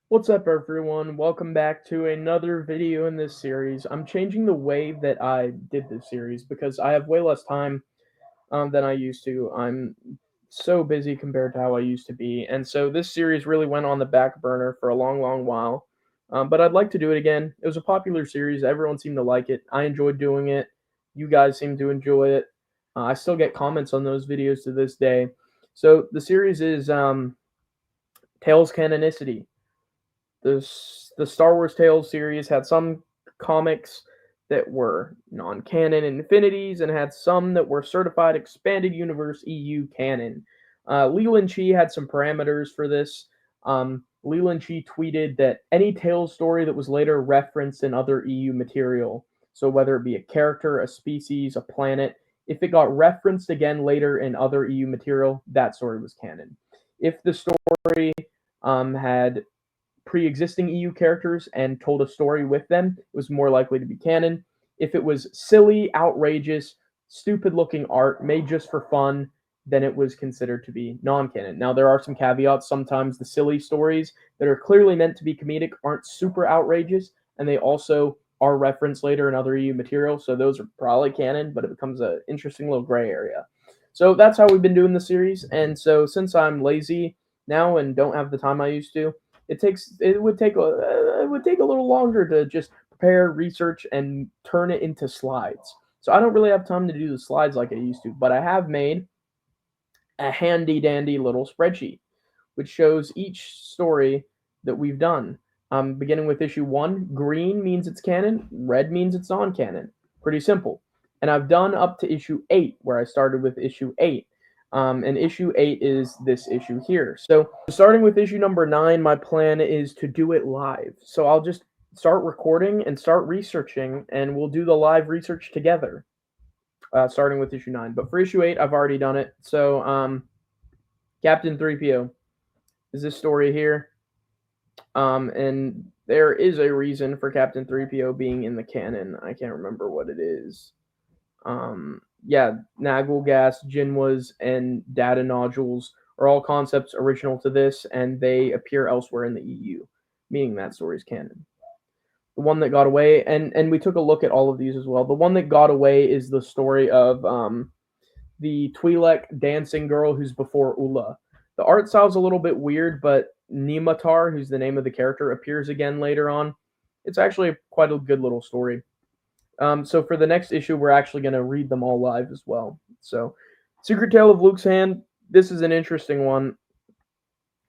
What's up, everyone? Welcome back to another video in this series. I'm changing the way that I did this series because I have way less time than I used to. I'm so busy compared to how I used to be, and so this series really went on the back burner for a long, long while. But I'd like to do it again. It was a popular series. Everyone seemed to like it. I enjoyed doing it. You guys seem to enjoy it. I still get comments on those videos to this day. So the series is Tales Canonicity. The Star Wars Tales series had some comics that were non-canon infinities and had some that were certified expanded universe EU canon. Leland Chee had some parameters for this. Leland Chee tweeted that any Tales story that was later referenced in other EU material, so whether it be a character, a species, a planet, if it got referenced again later in other EU material, that story was canon. If the story had pre-existing EU characters and told a story with them, it was more likely to be canon. If it was silly, outrageous, stupid-looking art made just for fun, then it was considered to be non-canon. Now, there are some caveats. Sometimes the silly stories that are clearly meant to be comedic aren't super outrageous, and they also are referenced later in other EU material, so those are probably canon, but it becomes an interesting little gray area. So that's how we've been doing the series, and so since I'm lazy now and don't have the time I used to, it would take a little longer to just prepare, research, and turn it into slides. So I don't really have time to do the slides like I used to, but I have made a handy dandy little spreadsheet which shows each story that we've done. Beginning with issue 1, green means it's canon, red means it's non-canon. Pretty simple. And I've done up to issue 8, where I started with issue 8. And issue 8 is this issue here. So starting with issue number 9, my plan is to do it live. So I'll just start recording and start researching, and we'll do the live research together, starting with issue 9. But for issue 8, I've already done it. So Captain 3PO is this story here. And there is a reason for Captain 3PO being in the canon. I can't remember what it is. Yeah, Nagul gas, Jinwas, and data nodules are all concepts original to this, and they appear elsewhere in the EU, meaning that story's canon. The one that got away, and we took a look at all of these as well. The one that got away is the story of the Twi'lek dancing girl who's before Ula. The art style's a little bit weird, but Nimatar, who's the name of the character, appears again later on. It's actually quite a good little story. So for the next issue, we're actually going to read them all live as well. So, Secret Tale of Luke's Hand. This is an interesting one.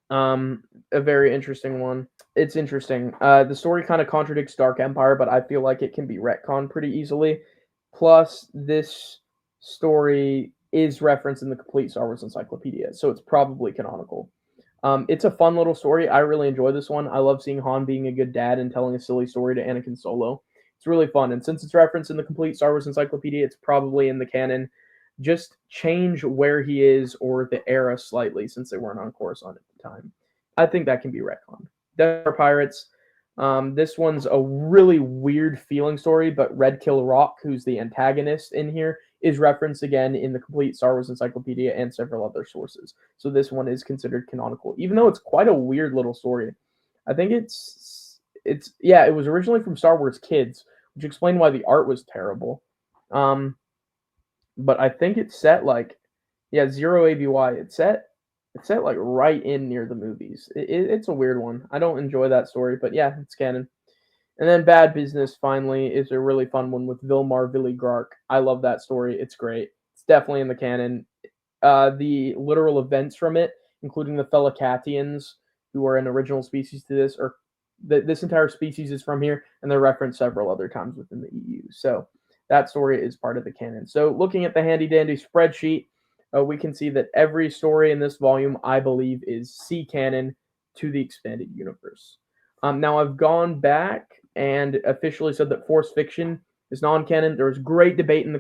A very interesting one. It's interesting. The story kind of contradicts Dark Empire, but I feel like it can be retconned pretty easily. Plus, this story is referenced in the complete Star Wars encyclopedia, so it's probably canonical. It's a fun little story. I really enjoy this one. I love seeing Han being a good dad and telling a silly story to Anakin Solo. It's really fun, and since it's referenced in the complete Star Wars encyclopedia, it's probably in the canon. Just change where he is or the era slightly, since they weren't on Coruscant at the time. I think that can be retconned. Death Star Pirates. This one's a really weird feeling story, but Red Kill Rock, who's the antagonist in here, is referenced again in the complete Star Wars encyclopedia and several other sources. So this one is considered canonical, even though it's quite a weird little story. I think it was originally from Star Wars Kids, which explained why the art was terrible. But I think it's set Zero ABY. It's set like right in near the movies. It's a weird one. I don't enjoy that story, but yeah, it's canon. And then Bad Business, finally, is a really fun one with Vilmar Villigrark. I love that story. It's great. It's definitely in the canon. The literal events from it, including the Felicatians, who are an original species to this, or this entire species is from here, and they're referenced several other times within the EU. So that story is part of the canon. So looking at the handy-dandy spreadsheet, we can see that every story in this volume, I believe, is C-canon to the expanded universe. Now, I've gone back and officially said that Force Fiction is non-canon. There was great debate in the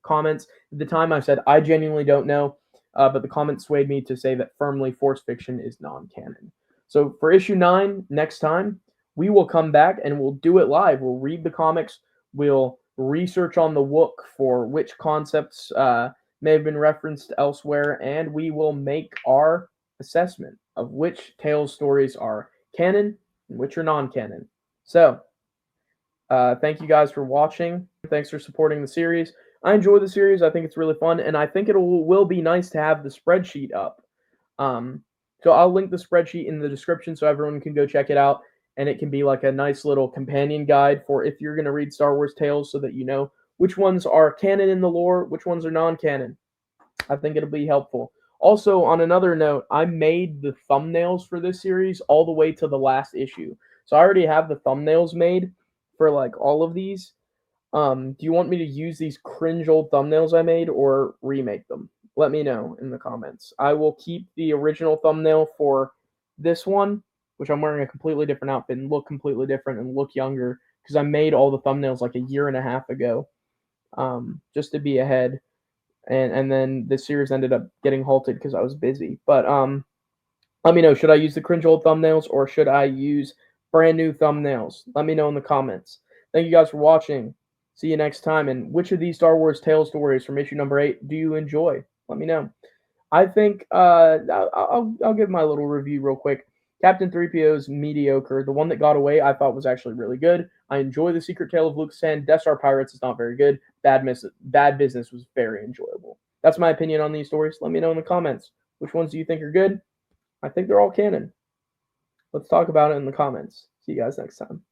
comments. At the time, I said, I genuinely don't know, but the comments swayed me to say that firmly Force Fiction is non-canon. So for issue 9, next time, we will come back and we'll do it live. We'll read the comics. We'll research on the Wook for which concepts may have been referenced elsewhere, and we will make our assessment of which Tales stories are canon and which are non-canon. So, thank you guys for watching. Thanks for supporting the series. I enjoy the series. I think it's really fun, and I think it will be nice to have the spreadsheet up. So I'll link the spreadsheet in the description so everyone can go check it out, and it can be like a nice little companion guide for if you're going to read Star Wars Tales, so that you know which ones are canon in the lore, which ones are non-canon. I think it'll be helpful. Also, on another note, I made the thumbnails for this series all the way to the last issue. So I already have the thumbnails made for like all of these. Do you want me to use these cringe old thumbnails I made or remake them? Let me know in the comments. I will keep the original thumbnail for this one, which I'm wearing a completely different outfit and look completely different and look younger because I made all the thumbnails like a year and a half ago, just to be ahead. And then the series ended up getting halted because I was busy. But let me know, should I use the cringe old thumbnails or should I use brand new thumbnails? Let me know in the comments. Thank you guys for watching. See you next time. And which of these Star Wars Tales stories from issue number 8 do you enjoy? Let me know. I think I'll give my little review real quick. Captain 3PO's mediocre. The one that got away I thought was actually really good. I enjoy the Secret Tale of Luke's Hand. Death Star Pirates is not very good. Bad Business was very enjoyable. That's my opinion on these stories. Let me know in the comments. Which ones do you think are good? I think they're all canon. Let's talk about it in the comments. See you guys next time.